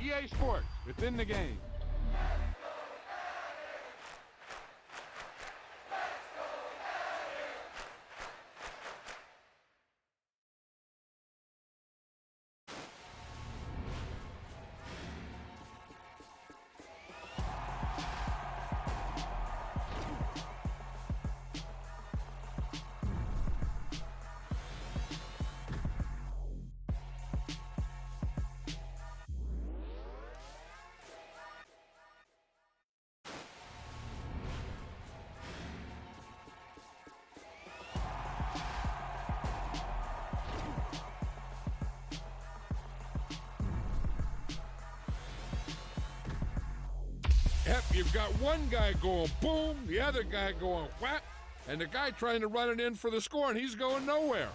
EA Sports. It's in the game. Yep, you've got one guy going boom, the other guy going whap, and the guy trying to run it in for the score, and he's going nowhere.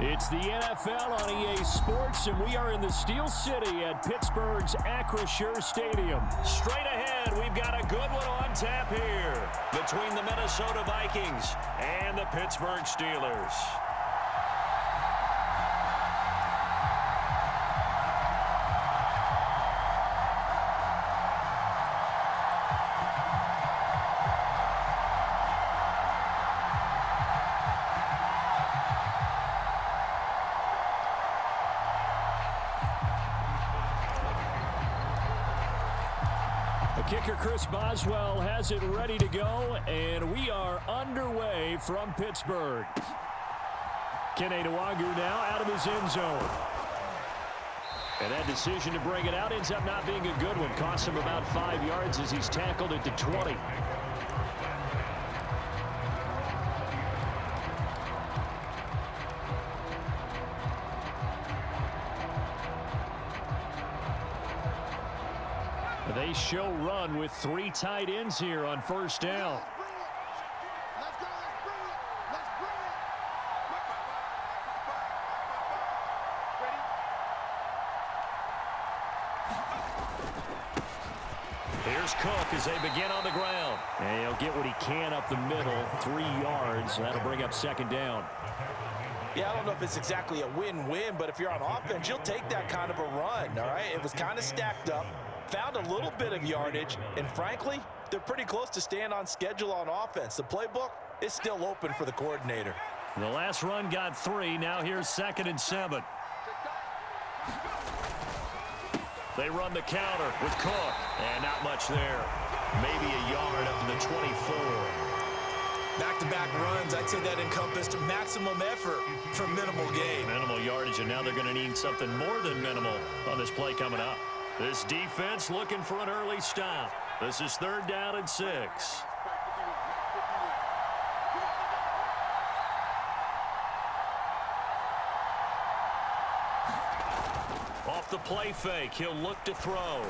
It's the NFL on EA Sports, and we are in the Steel City at Pittsburgh's Acrisure Stadium. Straight ahead, we've got a good one on tap here between the Minnesota Vikings and the Pittsburgh Steelers. The kicker, Chris Boswell, has it ready to go, and we are underway from Pittsburgh. Kene Nwangwu now out of his end zone. And that decision to bring it out ends up not being a good one. Costs him about 5 yards as he's tackled at the 20. They show run with 3 tight ends here on first down. Here's Cook as they begin on the ground. And he'll get what he can up the middle, 3 yards. That'll bring up second down. Yeah, I don't know if it's exactly a win-win, but if you're on offense, you'll take that kind of a run, all right? It was kind of stacked up, found a little bit of yardage, and frankly, they're pretty close to staying on schedule on offense. The playbook is still open for the coordinator. The last run got 3. Now here's 2nd and 7. They run the counter with Cook, and not much there. Maybe a yard up to the 24. Back-to-back runs, I'd say that encompassed maximum effort for minimal gain. Minimal yardage, and now they're going to need something more than minimal on this play coming up. This defense looking for an early stop. This is 3rd down and 6. Off the play fake, he'll look to throw.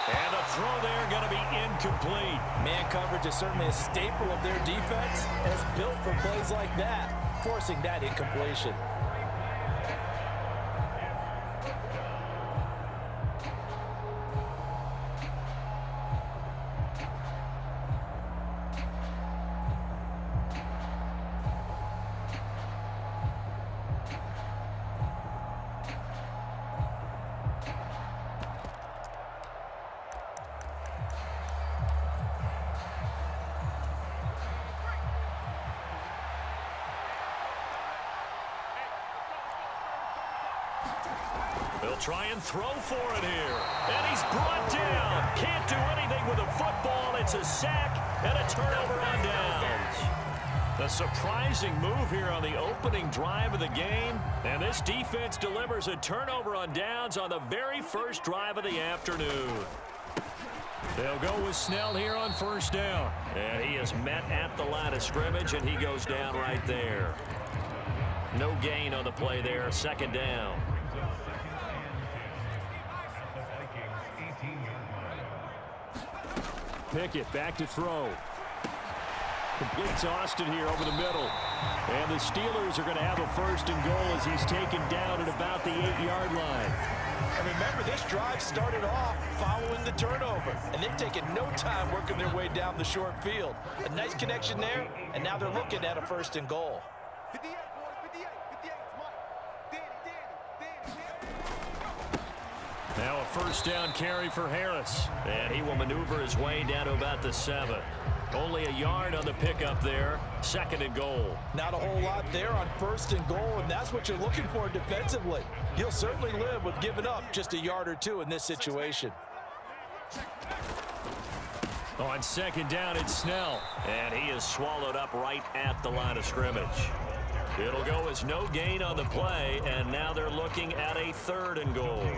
And the throw there going to be incomplete. Man coverage is certainly a staple of their defense, and it's built for plays like that, forcing that incompletion. They'll try and throw for it here. And he's brought down. Can't do anything with a football. It's a sack and a turnover on downs. A surprising move here on the opening drive of the game. And this defense delivers a turnover on downs on the very first drive of the afternoon. They'll go with Snell here on first down. And he is met at the line of scrimmage, and he goes down right there. No gain on the play there. 2nd down. Pickett back to throw. Completes Austin here over the middle. And the Steelers are going to have a 1st and goal as he's taken down at about the 8-yard line. And remember, this drive started off following the turnover, and they've taken no time working their way down the short field. A nice connection there, and now they're looking at a 1st and goal. Now a 1st down carry for Harris. And he will maneuver his way down to about the 7. Only a yard on the pickup there. 2nd and goal. Not a whole lot there on 1st and goal, and that's what you're looking for defensively. You'll certainly live with giving up just a yard or 2 in this situation. On 2nd down, it's Snell. And he is swallowed up right at the line of scrimmage. It'll go as no gain on the play, and now they're looking at a 3rd and goal.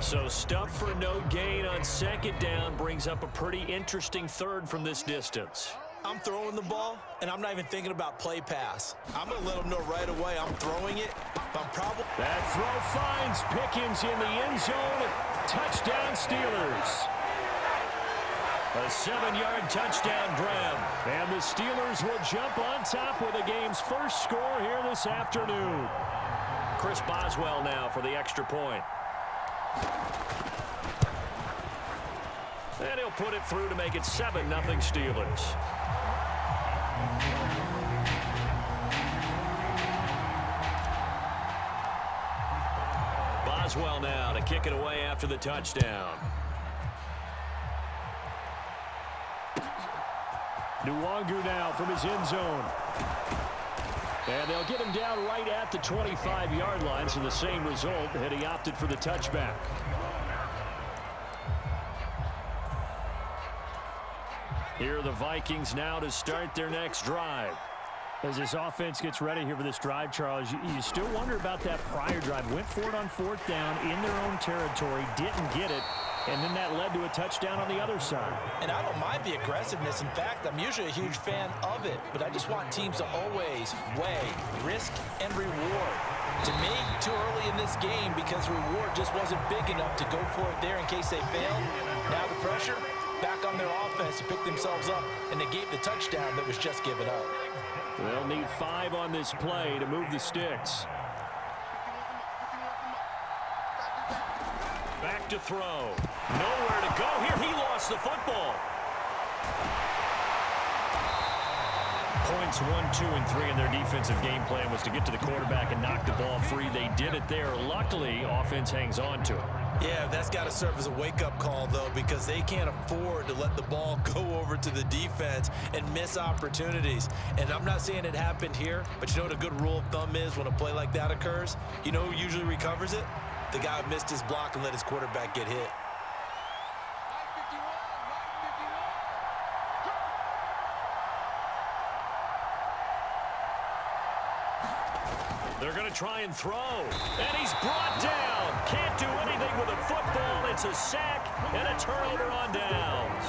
So stuff for no gain on 2nd down brings up a pretty interesting 3rd from this distance. I'm throwing the ball, and I'm not even thinking about play pass. I'm going to let them know right away I'm throwing it. That throw finds Pickens in the end zone. Touchdown, Steelers. A 7-yard touchdown grab. And the Steelers will jump on top with the game's first score here this afternoon. Chris Boswell now for the extra point. And he'll put it through to make it 7-0 Steelers. Boswell now to kick it away after the touchdown. Nwangwu now from his end zone. And they'll get him down right at the 25-yard line, so the same result, and he opted for the touchback. Here are the Vikings now to start their next drive. As this offense gets ready here for this drive, Charles, you still wonder about that prior drive. Went for it on 4th down in their own territory, didn't get it, and then that led to a touchdown on the other side. And I don't mind the aggressiveness. In fact, I'm usually a huge fan of it, but I just want teams to always weigh risk and reward. To me, too early in this game because reward just wasn't big enough to go for it there in case they failed. Now the pressure back on their offense to pick themselves up, and they gave the touchdown that was just given up. They'll need 5 on this play to move the sticks. Back to throw. Nowhere to go here. He lost the football. Points 1, 2, and 3 in their defensive game plan was to get to the quarterback and knock the ball free. They did it there. Luckily, offense hangs on to it. Yeah, that's got to serve as a wake-up call, though, because they can't afford to let the ball go over to the defense and miss opportunities. And I'm not saying it happened here, but you know what a good rule of thumb is when a play like that occurs? You know who usually recovers it? The guy who missed his block and let his quarterback get hit. They're going to try and throw. And he's brought down. Can't do anything with a football. It's a sack and a turnover on downs.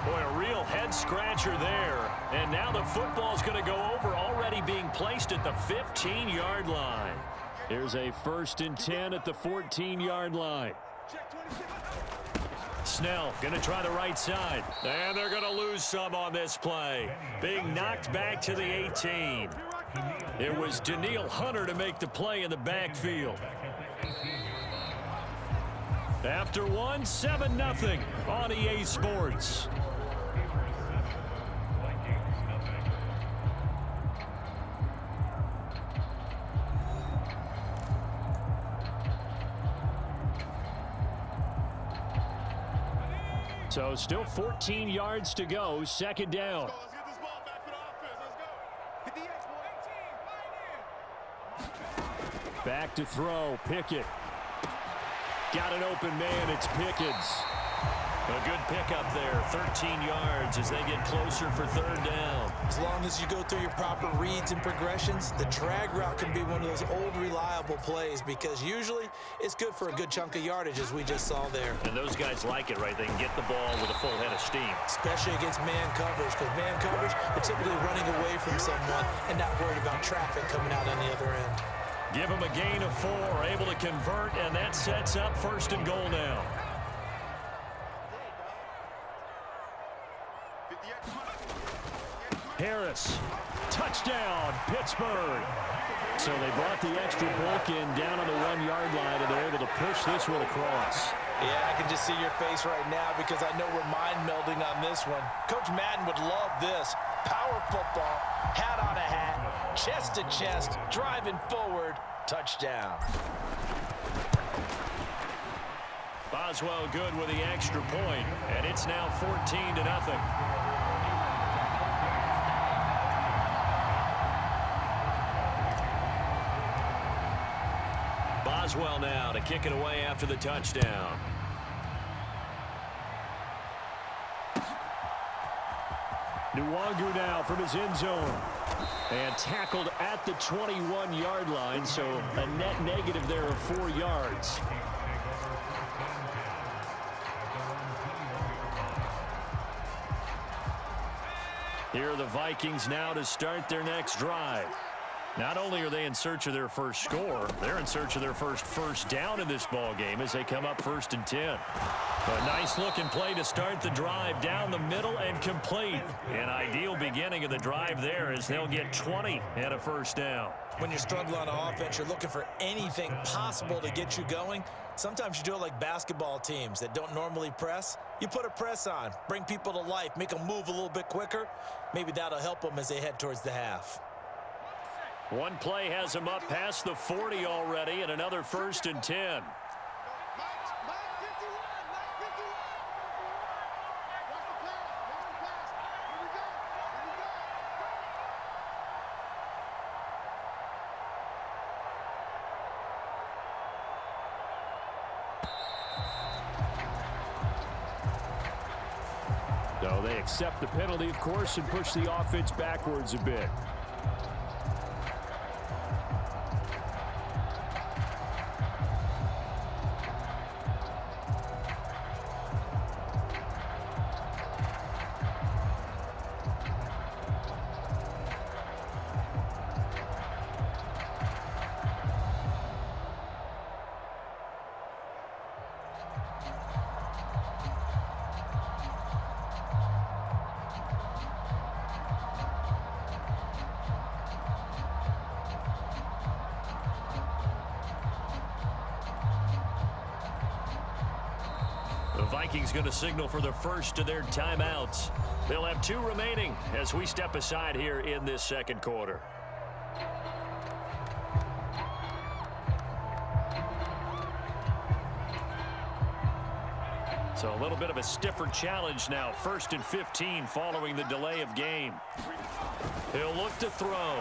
Boy, a real head-scratcher there. And now the football's going to go over, already being placed at the 15-yard line. Here's a 1st and 10 at the 14-yard line. Snell going to try the right side. And they're going to lose some on this play. Being knocked back to the 18. It was Danielle Hunter to make the play in the backfield. After 1, 7-0 on EA Sports. So still 14 yards to go, 2nd down. Back to throw, Pickett. Got an open man, it's Pickens. A good pickup there, 13 yards as they get closer for 3rd down. As long as you go through your proper reads and progressions, the drag route can be one of those old reliable plays because usually it's good for a good chunk of yardage as we just saw there. And those guys like it, right? They can get the ball with a full head of steam. Especially against man coverage, because man coverage, they're typically running away from someone and not worried about traffic coming out on the other end. Give them a gain of 4, able to convert, and that sets up 1st and goal now. Harris, touchdown, Pittsburgh. So they brought the extra bulk in down on the 1-yard line, and they're able to push this one across. Yeah, I can just see your face right now because I know we're mind melding on this one. Coach Madden would love this. Power football, hat on a hat, chest to chest, driving forward, touchdown. Boswell good with the extra point, and it's now 14-0. Boswell now to kick it away after the touchdown. Nwangu now from his end zone. And tackled at the 21-yard line, so a net negative there of 4 yards. Here are the Vikings now to start their next drive. Not only are they in search of their first score, they're in search of their first down in this ball game as they come up 1st and 10. A nice-looking play to start the drive down the middle and complete. An ideal beginning of the drive there as they'll get 20 and a 1st down. When you're struggling on offense, you're looking for anything possible to get you going. Sometimes you do it like basketball teams that don't normally press. You put a press on, bring people to life, make them move a little bit quicker. Maybe that'll help them as they head towards the half. One play has him up past the 40 already, and another 1st and 10. So they accept the penalty, of course, and push the offense backwards a bit. The Vikings going to signal for the first of their timeouts. They'll have 2 remaining as we step aside here in this second quarter. So a little bit of a stiffer challenge now. 1st and 15 following the delay of game. He'll look to throw.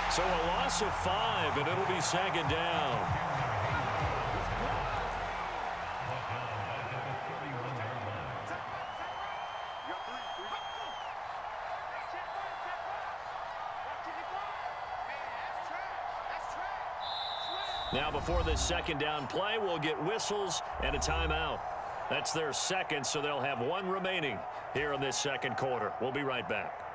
So a loss of 5, and it'll be 2nd down. Now before this 2nd down play, we'll get whistles and a timeout. That's their 2nd, so they'll have 1 remaining here in this 2nd quarter. We'll be right back.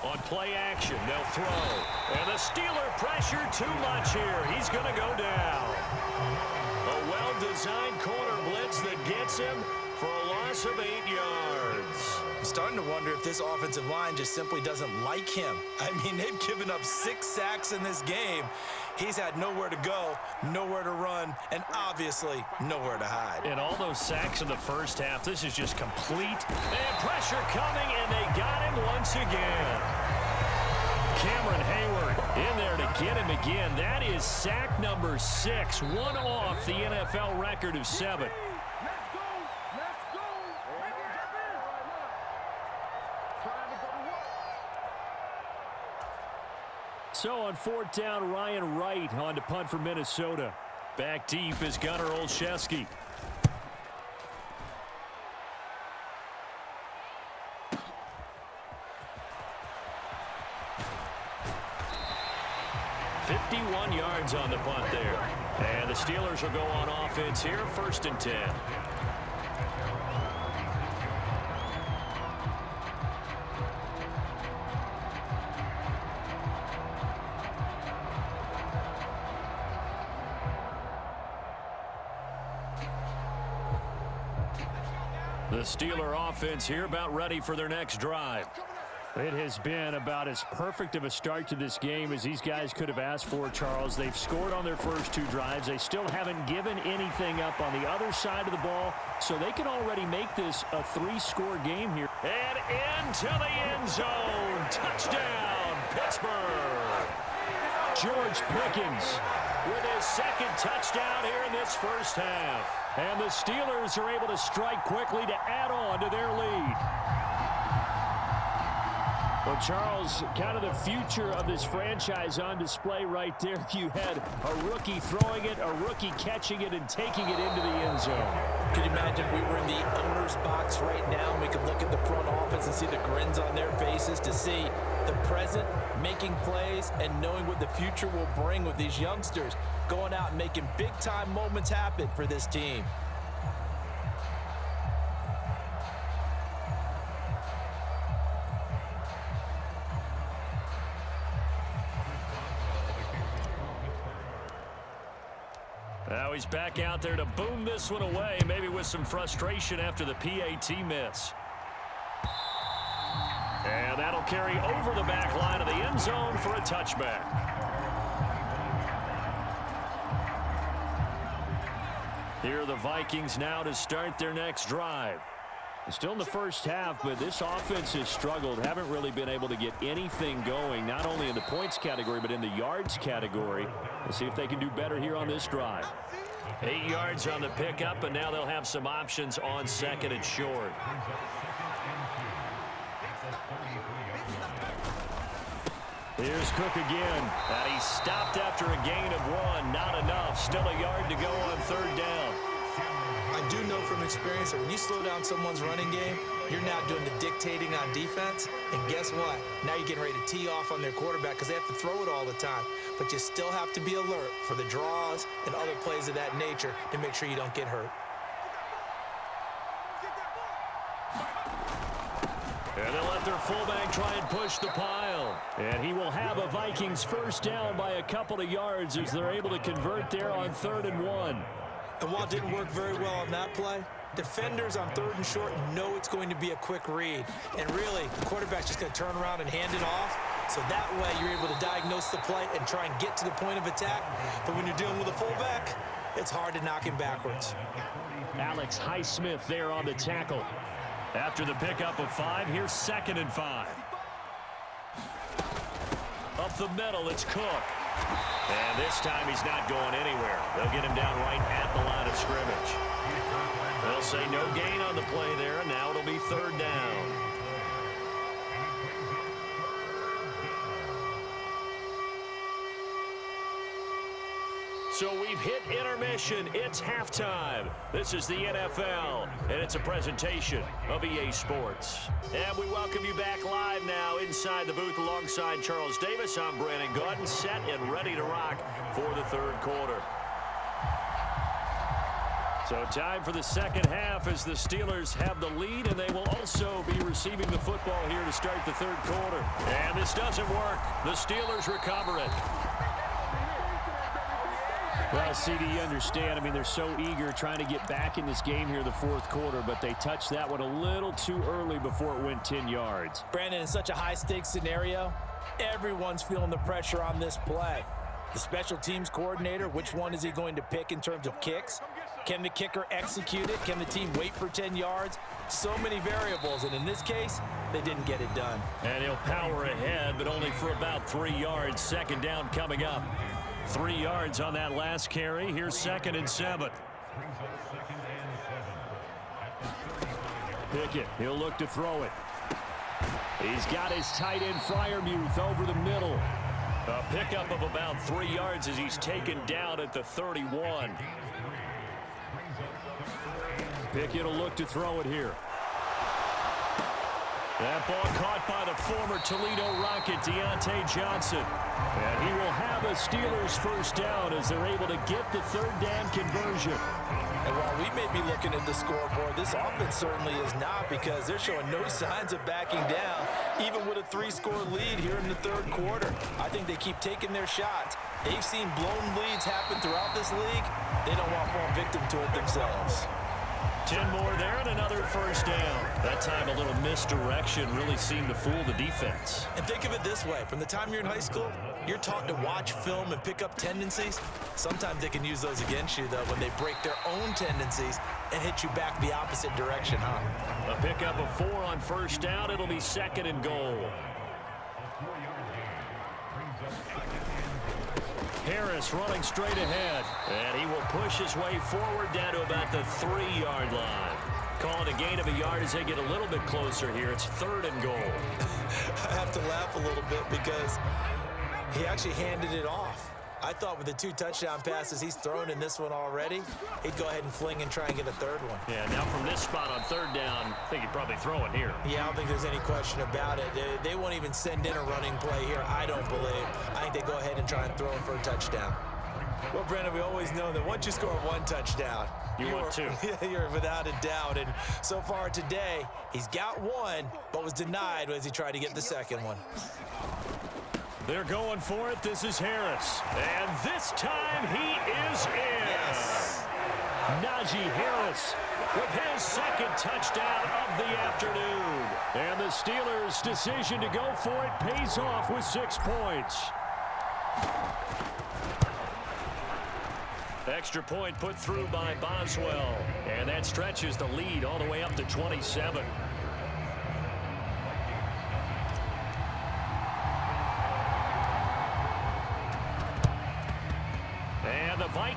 On play action, they'll throw. And the Steeler pressure too much here. He's going to go down. A well-designed corner blitz that gets him for a loss of 8 yards. I'm starting to wonder if this offensive line just simply doesn't like him. I mean, they've given up 6 sacks in this game. He's had nowhere to go, nowhere to run, and obviously nowhere to hide. And all those sacks in the first half, this is just complete. And pressure coming, and they got him once again. Cameron Hayward in there to get him again. That is sack number 6, 1 off the NFL record of 7. So on 4th down, Ryan Wright on to punt for Minnesota. Back deep is Gunnar Olszewski. .51 yards on the punt there. And the Steelers will go on offense here, 1st and 10. The Steeler offense here about ready for their next drive. It has been about as perfect of a start to this game as these guys could have asked for, Charles. They've scored on their first 2 drives. They still haven't given anything up on the other side of the ball, so they can already make this a 3-score game here. And into the end zone. Touchdown, Pittsburgh. George Pickens with his 2nd touchdown here in this first half. And the Steelers are able to strike quickly to add on to their lead. Well, Charles, kind of the future of this franchise on display right there. You had a rookie throwing it, a rookie catching it, and taking it into the end zone. Could you imagine if we were in the owner's box right now and we could look at the front office and see the grins on their faces, to see the present making plays and knowing what the future will bring with these youngsters going out and making big-time moments happen for this team. Now he's back out there to boom this one away, maybe with some frustration after the PAT miss. And that'll carry over the back line of the end zone for a touchback. Here are the Vikings now to start their next drive. Still in the first half, but this offense has struggled. Haven't really been able to get anything going, not only in the points category, but in the yards category. Let's see if they can do better here on this drive. 8 yards on the pickup, and now they'll have some options on second and short. Here's Cook again. And he stopped after a gain of 1. Not enough. Still a yard to go on third down. I do know from experience that when you slow down someone's running game, you're now doing the dictating on defense. And guess what? Now you're getting ready to tee off on their quarterback because they have to throw it all the time. But you still have to be alert for the draws and other plays of that nature to make sure you don't get hurt. And they'll let their fullback try and push the pile. And he will have a Vikings first down by a couple of yards as they're able to convert there on 3rd and 1. And while it didn't work very well on that play, defenders on 3rd and short know it's going to be a quick read. And really, the quarterback's just going to turn around and hand it off. So that way, you're able to diagnose the play and try and get to the point of attack. But when you're dealing with a fullback, it's hard to knock him backwards. Alex Highsmith there on the tackle. After the pickup of 5, here's 2nd and 5. Up the middle, it's Cook. And this time he's not going anywhere. They'll get him down right at the line of scrimmage. They'll say no gain on the play there, and now it'll be 3rd down. So we've hit intermission. It's halftime. This is the NFL, and it's a presentation of EA Sports. And we welcome you back live now inside the booth alongside Charles Davis. I'm Brandon Gordon, set and ready to rock for the 3rd quarter. So time for the second half as the Steelers have the lead, and they will also be receiving the football here to start the 3rd quarter. And this doesn't work. The Steelers recover it. Well, CD, you understand. I mean, they're so eager trying to get back in this game here the 4th quarter, but they touched that one a little too early before it went 10 yards. Brandon, in such a high-stakes scenario, everyone's feeling the pressure on this play. The special teams coordinator, which one is he going to pick in terms of kicks? Can the kicker execute it? Can the team wait for 10 yards? So many variables, and in this case, they didn't get it done. And he'll power ahead, but only for about 3 yards. 2nd down coming up. 3 yards on that last carry. Here's 2nd and 7. Pickett, he'll look to throw it. He's got his tight end Freiermuth over the middle. A pickup of about 3 yards as he's taken down at the 31. Pickett will look to throw it here. That ball caught by the former Toledo Rocket, Deontay Johnson. And he will have a Steelers first down as they're able to get the 3rd down conversion. And while we may be looking at the scoreboard, this offense certainly is not, because they're showing no signs of backing down, even with a 3-score lead here in the 3rd quarter. I think they keep taking their shots. They've seen blown leads happen throughout this league. They don't want to fall victim to it themselves. 10 more there and another first down. That time a little misdirection really seemed to fool the defense. And think of it this way. From the time you're in high school, you're taught to watch film and pick up tendencies. Sometimes they can use those against you, though, when they break their own tendencies and hit you back the opposite direction, huh? A pickup of 4 on first down. It'll be 2nd and goal. Harris running straight ahead. And he will push his way forward down to about the 3-yard line. Calling a gain of a yard as they get a little bit closer here. It's 3rd and goal. I have to laugh a little bit because he actually handed it off. I thought with the 2 touchdown passes he's thrown in this one already, he'd go ahead and fling and try and get a 3rd one. Yeah, now from this spot on 3rd down, I think he'd probably throw it here. Yeah, I don't think there's any question about it. They won't even send in a running play here, I don't believe. I think they go ahead and try and throw him for a touchdown. Well, Brandon, we always know that once you score 1 touchdown, you want 2. You're without a doubt. And so far today, he's got 1, but was denied as he tried to get the 2nd one. They're going for it. This is Harris. And this time he is in. Yes. Najee Harris with his 2nd touchdown of the afternoon. And the Steelers' decision to go for it pays off with 6 points. Extra point put through by Boswell. And that stretches the lead all the way up to 27.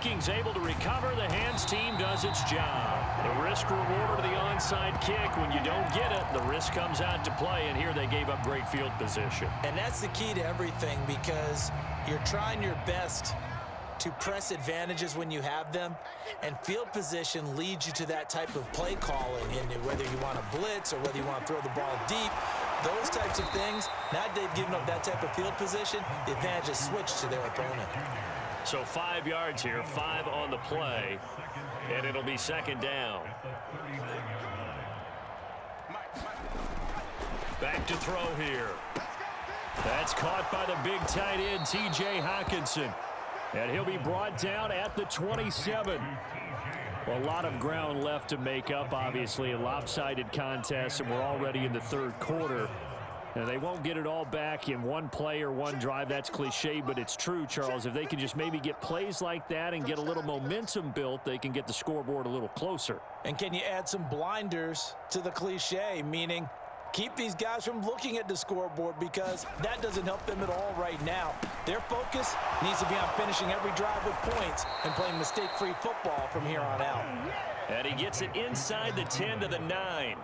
Vikings able to recover. The hands team does its job. The risk reward of the onside kick. When you don't get it, the risk comes out to play, and here they gave up great field position. And that's the key to everything, because you're trying your best to press advantages when you have them, and field position leads you to that type of play calling, and whether you want to blitz or whether you want to throw the ball deep, those types of things. Now they've given up that type of field position, the advantage is switched to their opponent. So 5 yards here, 5 on the play, and it'll be second down. Back to throw here. That's caught by the big tight end, T.J. Hockenson. And he'll be brought down at the 27. Well, a lot of ground left to make up, obviously, a lopsided contest, and we're already in the third quarter. And they won't get it all back in one play or one drive. That's cliche, but it's true, Charles. If they can just maybe get plays like that and get a little momentum built, they can get the scoreboard a little closer. And can you add some blinders to the cliche, meaning keep these guys from looking at the scoreboard, because that doesn't help them at all right now. Their focus needs to be on finishing every drive with points and playing mistake-free football from here on out. And he gets it inside the 10 to the 9.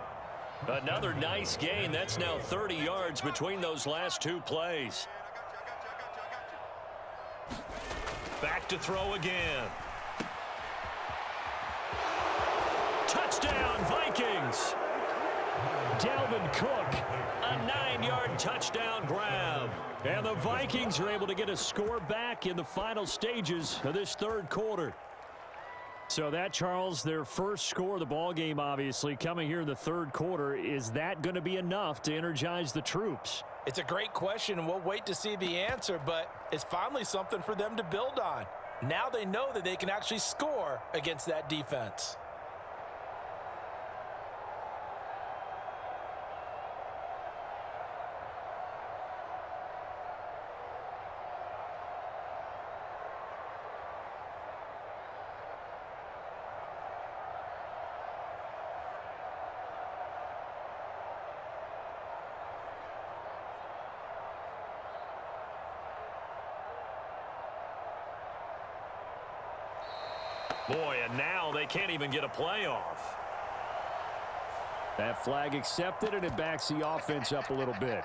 Another nice gain. That's now 30 yards between those last two plays. Back to throw again. Touchdown, Vikings! Dalvin Cook, a 9-yard touchdown grab. And the Vikings are able to get a score back in the final stages of this third quarter. So that, Charles, their first score of the ball game, obviously, coming here in the third quarter. Is that going to be enough to energize the troops? It's a great question, and we'll wait to see the answer, but it's finally something for them to build on. Now they know that they can actually score against that defense. Boy, and now they can't even get a playoff. That flag accepted, and it backs the offense up a little bit.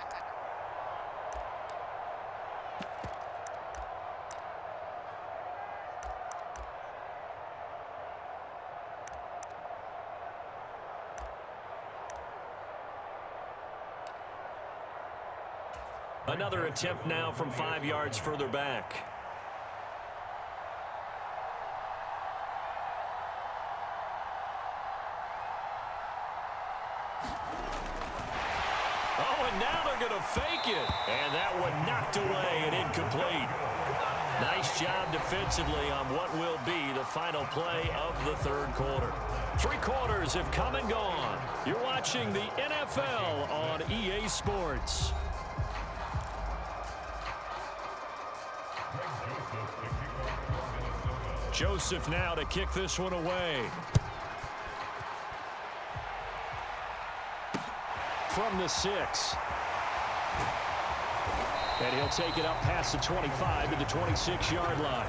Another attempt now from 5 yards further back. Fake it, and that one knocked away and incomplete. Nice job defensively on what will be the final play of the third quarter. 3 quarters have come and gone. You're watching the NFL on EA Sports. Joseph now to kick this one away. From the 6. And he'll take it up past the 25 to the 26-yard line.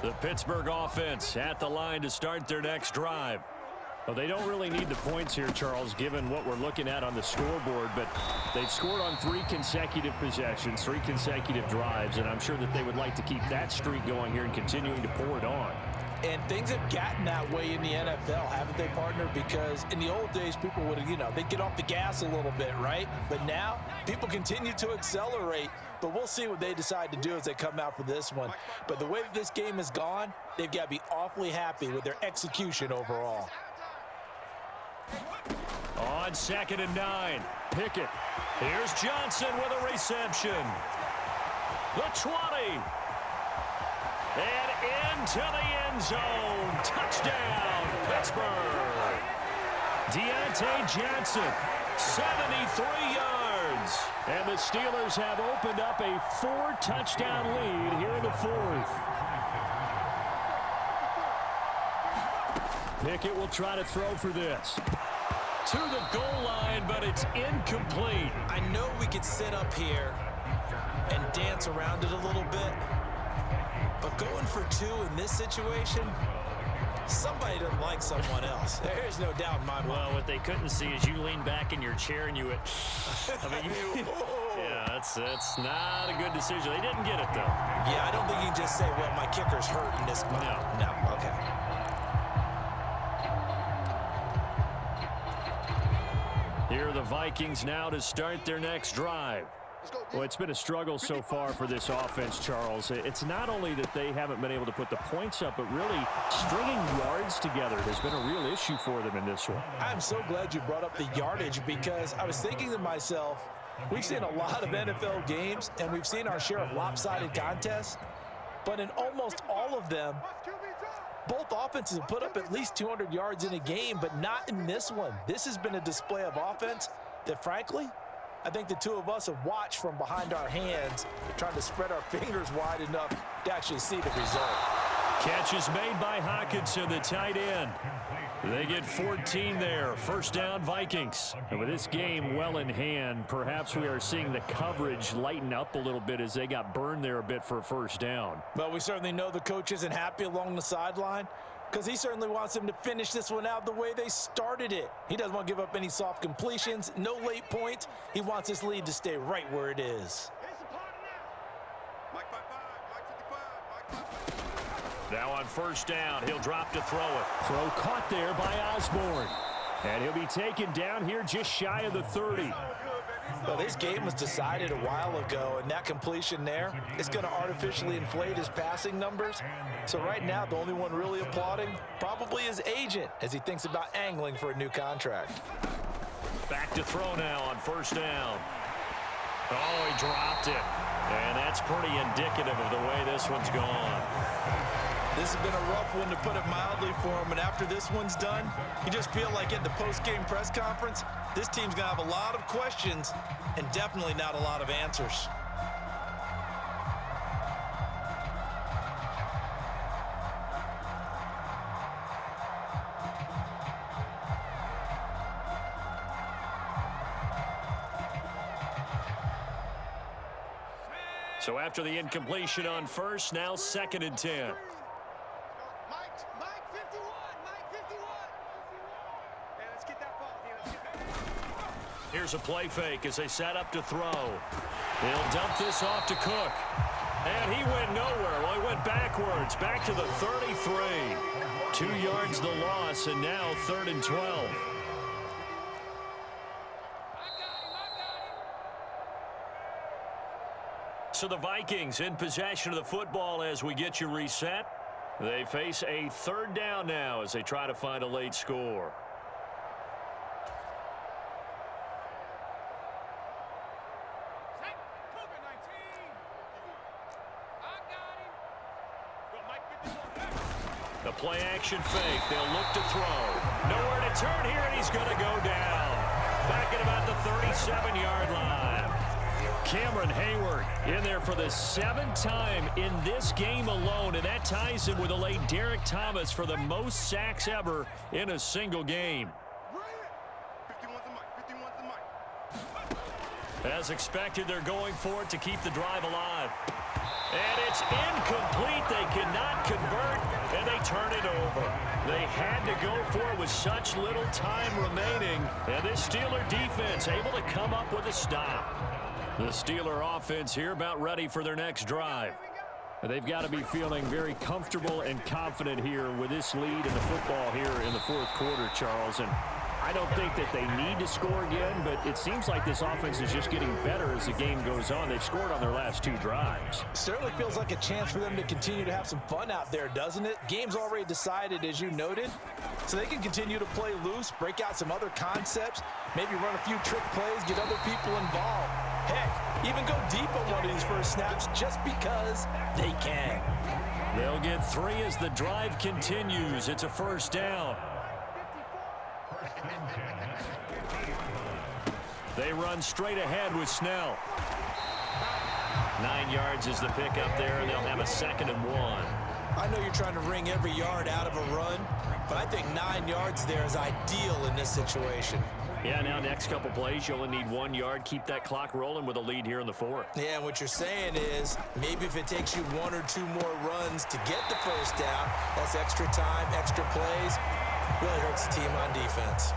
The Pittsburgh offense at the line to start their next drive. Well, they don't really need the points here, Charles, given what we're looking at on the scoreboard, but they've scored on 3 consecutive possessions, 3 consecutive drives, and I'm sure that they would like to keep that streak going here and continuing to pour it on. And things have gotten that way in the NFL, haven't they, partner? Because in the old days, people would, they'd get off the gas a little bit, right? But now, people continue to accelerate, but we'll see what they decide to do as they come out for this one. But the way that this game has gone, they've got to be awfully happy with their execution overall. On 2nd and 9, Pickett. Here's Johnson with a reception. The 20. And into the end zone. Touchdown, Pittsburgh. Deontay Johnson, 73 yards. And the Steelers have opened up a 4-touchdown lead here in the 4th. Pickett will try to throw for this. To the goal line, but it's incomplete. I know we could sit up here and dance around it a little bit, but going for 2 in this situation, somebody doesn't like someone else. There's no doubt in my mind. Well, what they couldn't see is you lean back in your chair and you went, I mean, yeah, that's not a good decision. They didn't get it, though. Yeah, I don't think you can just say, well, my kicker's hurt in this spot. No, okay. Here are the Vikings now to start their next drive. Well, it's been a struggle so far for this offense, Charles. It's not only that they haven't been able to put the points up, but really stringing yards together has been a real issue for them in this one. I'm so glad you brought up the yardage, because I was thinking to myself, we've seen a lot of NFL games, and we've seen our share of lopsided contests, but in almost all of them, both offenses have put up at least 200 yards in a game, but not in this one. This has been a display of offense that, frankly, I think the two of us have watched from behind our hands, trying to spread our fingers wide enough to actually see the result. Catch is made by Hockenson, the tight end. They get 14 there. First down, Vikings. And with this game well in hand, perhaps we are seeing the coverage lighten up a little bit as they got burned there a bit for a first down. Well, we certainly know the coach isn't happy along the sideline, because he certainly wants them to finish this one out the way they started it. He doesn't want to give up any soft completions, no late points. He wants his lead to stay right where it is. Now on first down, he'll drop to throw it. Throw caught there by Osborne. And he'll be taken down here just shy of the 30. Well, this game was decided a while ago, and that completion there is going to artificially inflate his passing numbers. So right now, the only one really applauding probably his agent as he thinks about angling for a new contract. Back to throw now on first down. Oh, he dropped it. And that's pretty indicative of the way this one's gone. This has been a rough one, to put it mildly, for him. And after this one's done, you just feel like at the post-game press conference, this team's going to have a lot of questions and definitely not a lot of answers. So after the incompletion on first, now 2nd and 10. Here's a play fake as they set up to throw. He'll dump this off to Cook. And he went nowhere. Well, he went backwards, back to the 33. 2 yards the loss, and now 3rd and 12. So the Vikings in possession of the football as we get you reset. They face a 3rd down now as they try to find a late score. The play action fake. They'll look to throw. Nowhere to turn here, and he's going to go down. Back at about the 37-yard line. Cameron Hayward in there for the 7th time in this game alone, and that ties him with the late Derek Thomas for the most sacks ever in a single game. As expected, they're going for it to keep the drive alive. And it's incomplete. They cannot convert, and they turn it over. They had to go for it with such little time remaining, and this Steeler defense able to come up with a stop. The Steeler offense here about ready for their next drive. They've got to be feeling very comfortable and confident here with this lead in the football here in the 4th quarter, Charles. And I don't think that they need to score again, but it seems like this offense is just getting better as the game goes on. They've scored on their last 2 drives. Certainly feels like a chance for them to continue to have some fun out there, doesn't it? Game's already decided, as you noted, so they can continue to play loose, break out some other concepts, maybe run a few trick plays, get other people involved. Heck, even go deep on one of these first snaps just because they can. They'll get 3 as the drive continues. It's a first down. They run straight ahead with Snell. 9 yards is the pickup there, and they'll have a 2nd and 1. I know you're trying to wring every yard out of a run, but I think 9 yards there is ideal in this situation. Yeah, now next couple plays, you only need 1 yard. Keep that clock rolling with a lead here in the fourth. Yeah, and what you're saying is maybe if it takes you 1 or 2 more runs to get the first down, that's extra time, extra plays. Really hurts the team on defense.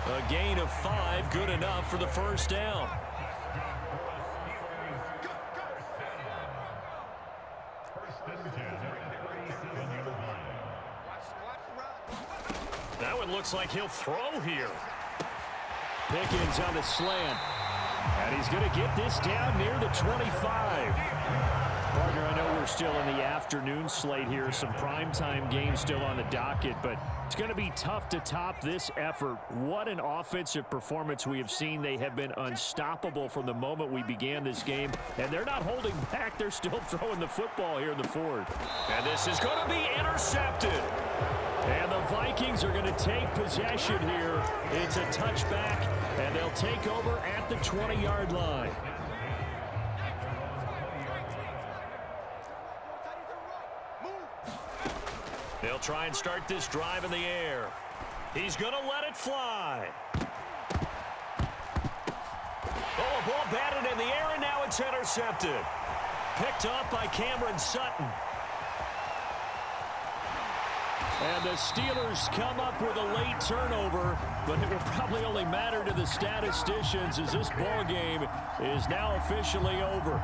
A gain of 5, good enough for the first down. That one looks like he'll throw here. Pickens on the slant. And he's going to get this down near the 25. Partner, I know we're still in the afternoon slate here. Some primetime games still on the docket, but it's going to be tough to top this effort. What an offensive performance we have seen. They have been unstoppable from the moment we began this game, and they're not holding back. They're still throwing the football here in the fourth. And this is going to be intercepted. And the Vikings are going to take possession here. It's a touchback, and they'll take over at the 20-yard line. They'll try and start this drive in the air. He's going to let it fly. Oh, a ball batted in the air, and now it's intercepted. Picked up by Cameron Sutton. And the Steelers come up with a late turnover, but it will probably only matter to the statisticians as this ball game is now officially over.